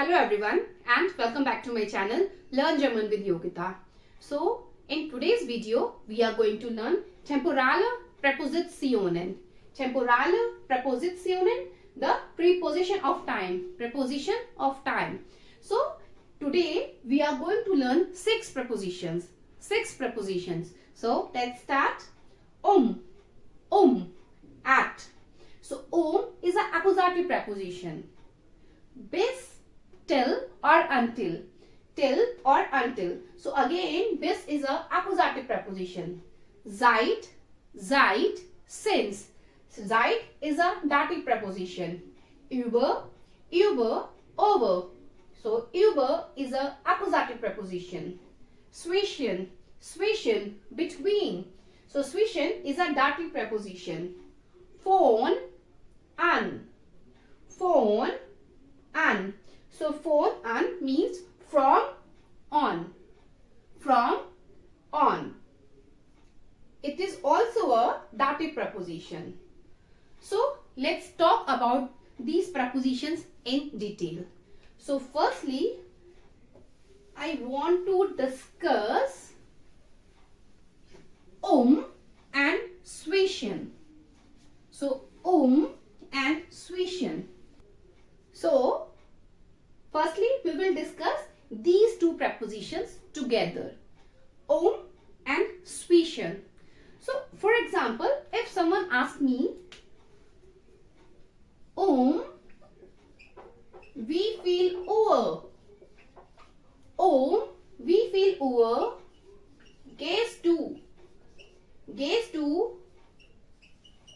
Hello everyone and welcome back to my channel Learn German with Yogeeta. So in today's video we are going to learn Temporale Präpositionen. Temporale Präpositionen, the preposition of time. Preposition of time. So today we are going to learn six prepositions. So let's start. At. So is an accusative preposition. Bis, till or until. So again bis is a accusative preposition. Seit, since. Seit is a dative preposition. Über, over. So über is a accusative preposition. Zwischen, between. So zwischen is a dative preposition. Phone, an. So phone an means from, on. It is also a dative preposition. So let's talk about these prepositions in detail. So firstly, I want to discuss and zwischen. So and zwischen. So firstly, we will discuss these two prepositions together. And zwischen. So for example, if someone asks me, wie viel Uhr? Wie viel Uhr gehst du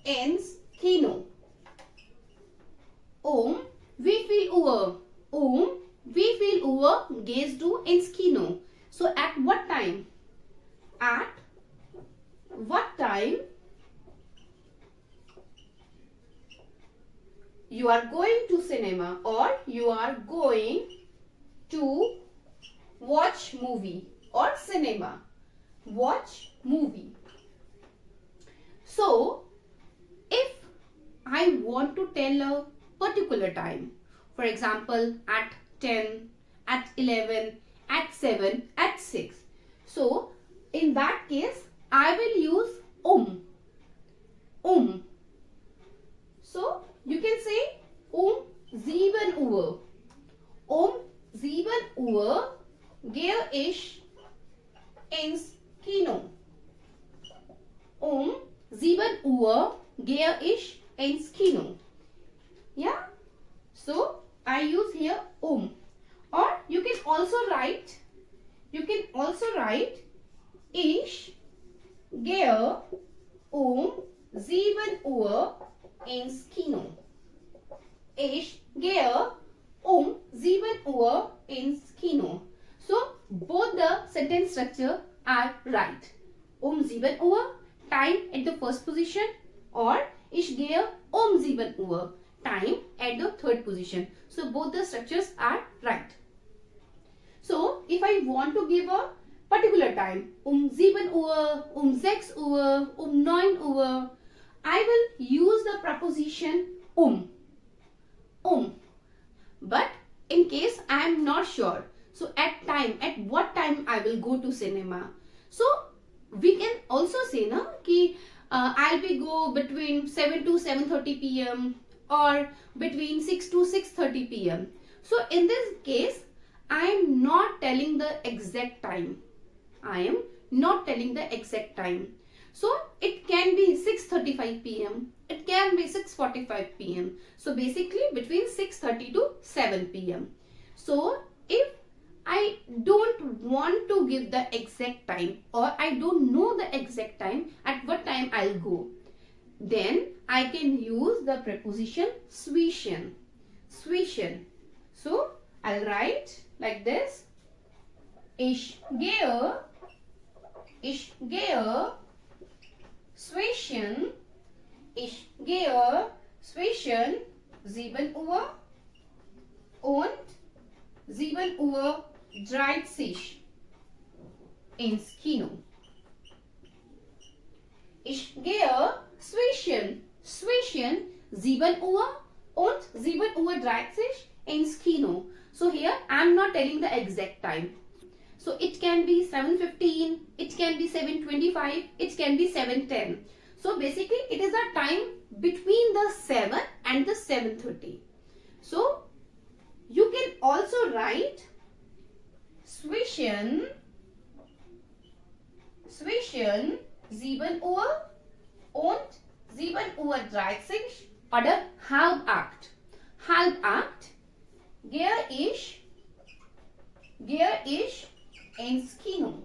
ins Kino? Wie viel Uhr? Wie viel Uhr gehst du ins Kino? So at what time? At what time you are going to cinema or you are going to watch movie or cinema. Watch movie. So if I want to tell a particular time, for example at 10, at 11, at 7, at 6. So in that case I will use So you can say 7 Uhr. 7 Uhr gehe ich ins Kino. 7 Uhr gehe ich ins Kino. Yeah? So I use here or you can also write ich gehe 7 Uhr ins Kino. Ich gehe 7 Uhr ins Kino. So both the sentence structure are right. 7 Uhr, time at the first position, or ich gehe 7 Uhr, time at the third position. So both the structures are right. So if I want to give a particular time, 7 Uhr, 6 Uhr, 9 Uhr, I will use the preposition But in case I am not sure, so at what time I will go to cinema. So we can also say na ki I'll be go between 7 to 7:30 p.m. or between 6 to 6:30 p.m. So in this case I am not telling the exact time. So it can be 6:35 p.m. It can be 6:45 p.m. So basically between 6:30 to 7 p.m. So if I don't want to give the exact time or I don't know the exact time at what time I'll go, then I can use the preposition zwischen. So I'll write like this. Ich gehe zwischen 7 Uhr und 7:30 Uhr ins Kino. Ich gehe zwischen 7 Uhr und 7:30 Uhr ins Kino. So here I am not telling the exact time. So it can be 7:15, it can be 7:25, it can be 7:10. So basically it is a time between the 7 and the 7:30. So you can also write zwischen 7 Uhr und 7:30 oder halb 8. Halb 8 gehe ich ins Kino.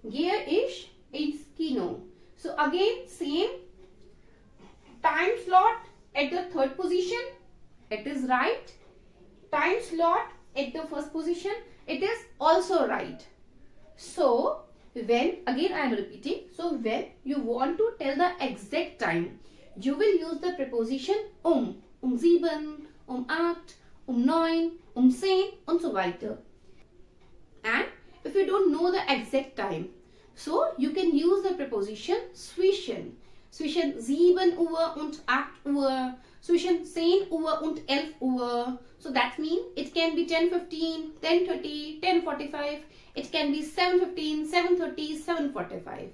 Gehe ich ins Kino. So again same time slot at the third position. It is right. Time slot at the first position. It is also right. So when, again I am repeating, so when you want to tell the exact time, you will use the preposition 7, 8, 9, 10 und so weiter. And if you don't know the exact time, so you can use the preposition zwischen 7 Uhr und 8 Uhr, zwischen 10 Uhr und 11 Uhr. So that means it can be 10:15, 10:30, 10:45. It can be 7:15, 7:30, 7:45.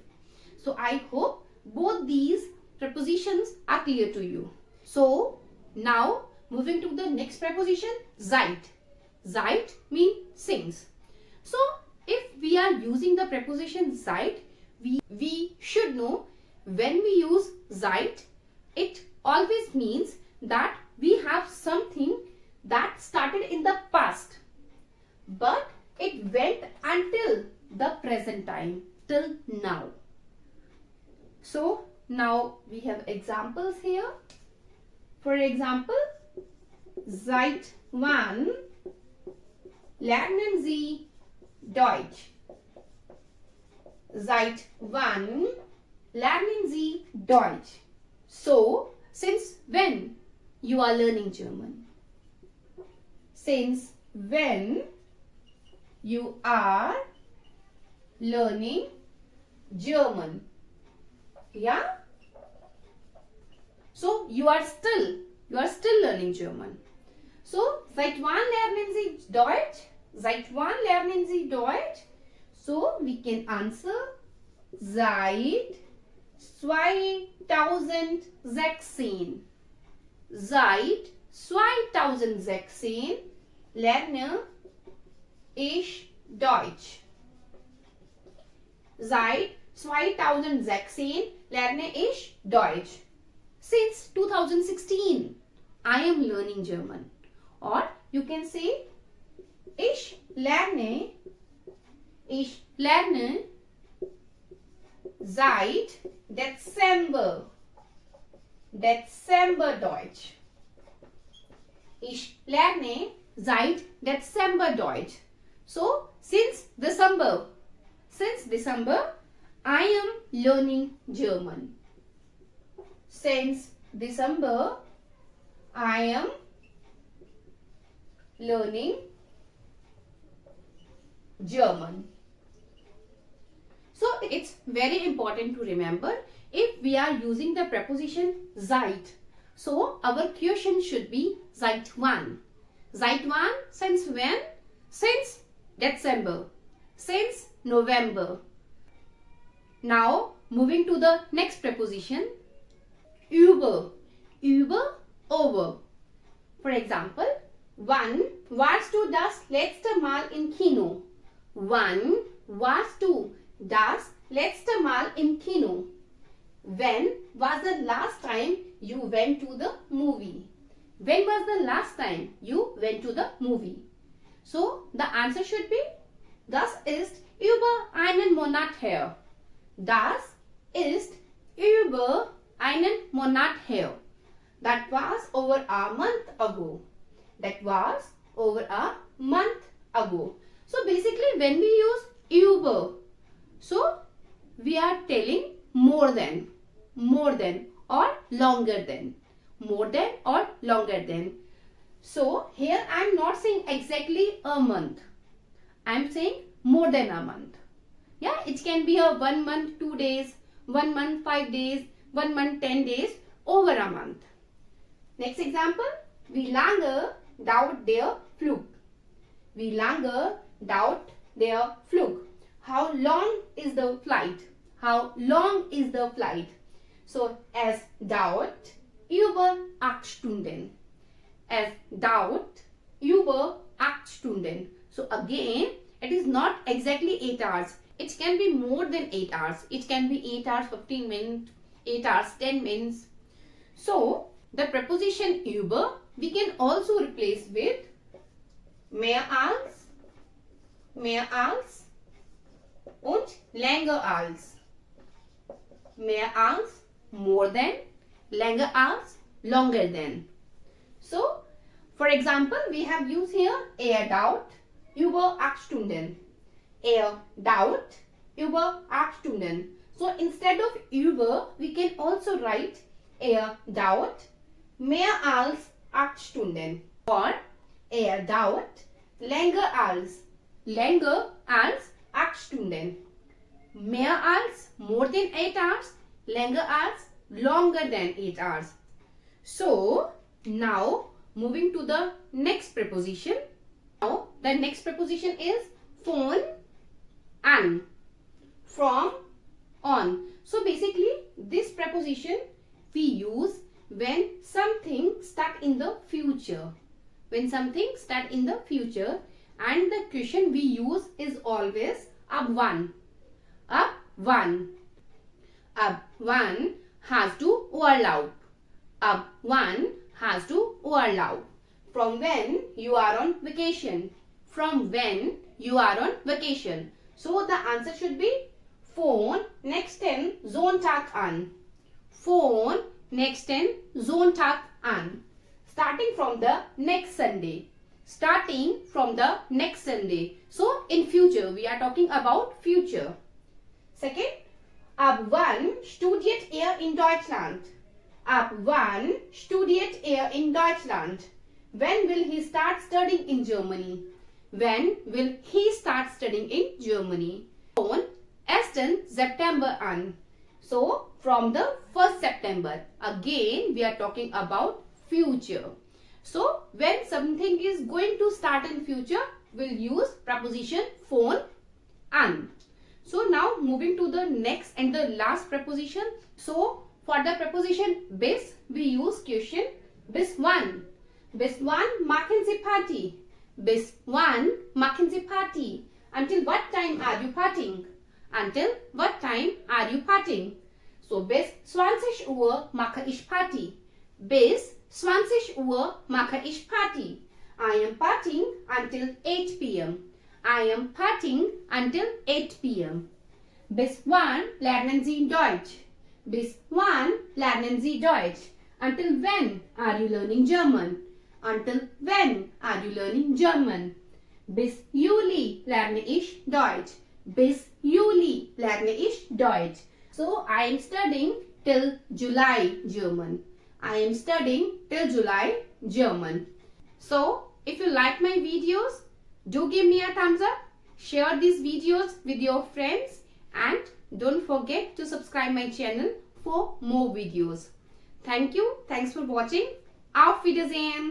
So I hope both these prepositions are clear to you. So now moving to the next preposition, seit. Seit means since. So if we are using the preposition seit, we should know when we use seit, it always means that we have something that started in the past, but it went until the present time, till now. So now we have examples here. For example, seit wann lernen Sie Deutsch? Seit wann lernen Sie Deutsch? So, since when you are learning German? Since when you are learning German? Yeah? So you are still learning German. So seit wann lernen Sie Deutsch? Seit wann lernen Sie Deutsch? So we can answer seit 2016. Seit 2016 lerne ich Deutsch. Seit 2016 lerne ich Deutsch. Since 2016, I am learning German. Or you can say, ich lerne seit Dezember Deutsch. Ich lerne seit Dezember Deutsch. So, since December, I am learning German. Since December, I am learning German. So, it's very important to remember if we are using the preposition seit. So, our question should be seit wann. Seit wann, since when? Since December. Since November. Now, moving to the next preposition, über. Über, over. For example, wann warst du das letzte Mal im Kino? Wann warst du das letzte Mal im Kino? When was the last time you went to the movie? When was the last time you went to the movie? So, the answer should be, das ist über einen Monat her. Das ist über einen Monat her. That was over a month ago. That was over a month ago. So basically when we use über, so we are telling more than or longer than. More than or longer than. So here I am not saying exactly a month. I am saying more than a month. Yeah, it can be a 1 month, 2 days, 1 month, 5 days, 1 month, 10 days, over a month. Next example, wie lange dauert der Flug. Wie lange dauert der Flug? How long is the flight? How long is the flight? So, es dauert über 8 Stunden. Es dauert über 8 Stunden. So, again, it is not exactly 8 hours. It can be more than 8 hours. It can be 8 hours, 15 minutes, 8 hours, 10 minutes. So, the preposition über we can also replace with mehr als und länger als. Mehr als, more than, länger als, longer than. So, for example, we have used here dauert über 8 Stunden. Dauert über 8 Stunden. So, instead of über, we can also write dauert mehr als 8 Stunden. Or dauert länger als 8 Stunden. Mehr als, more than 8 hours, länger als, longer than 8 hours. So, now moving to the next preposition. Now, the next preposition is von an. From, on. So, basically, this preposition we use when something start in the future. When something start in the future, and the question we use is always ab wann. Ab wann. Ab wann hast du Urlaub? Ab wann hast du Urlaub? From when you are on vacation. From when you are on vacation. So the answer should be von nächsten Sonntag an. Von nächsten Sonntag an. Starting from the next Sunday. Starting from the next Sunday. So in future, we are talking about future. Second, ab wann studiert in Deutschland? Ab wann studiert in Deutschland? When will he start studying in Germany? When will he start studying in Germany? Von 1. September an. So, from the 1st September. Again, we are talking about future. So, when something is going to start in future, we'll use preposition von an. So, now moving to the next and the last preposition. So, for the preposition bis, we use question bis wann. Bis wann machen Sie Party? Bis wann machen Sie Party? Until what time are you partying? Until what time are you partying? So, bis 20 Uhr mache ich Party. Bis 20 Uhr mache ich Party. I am partying until 8 p.m. I am partying until 8 p.m. Bis wann lernen Sie Deutsch? Bis wann lernen Sie Deutsch? Until when are you learning German? Until when are you learning German? Bis Juli lerne ich Deutsch. Bis Juli lerne ich Deutsch. So, I am studying till July German. I am studying till July German. So, if you like my videos, do give me a thumbs up. Share these videos with your friends and don't forget to subscribe my channel for more videos. Thank you. Thanks for watching. Auf Wiedersehen.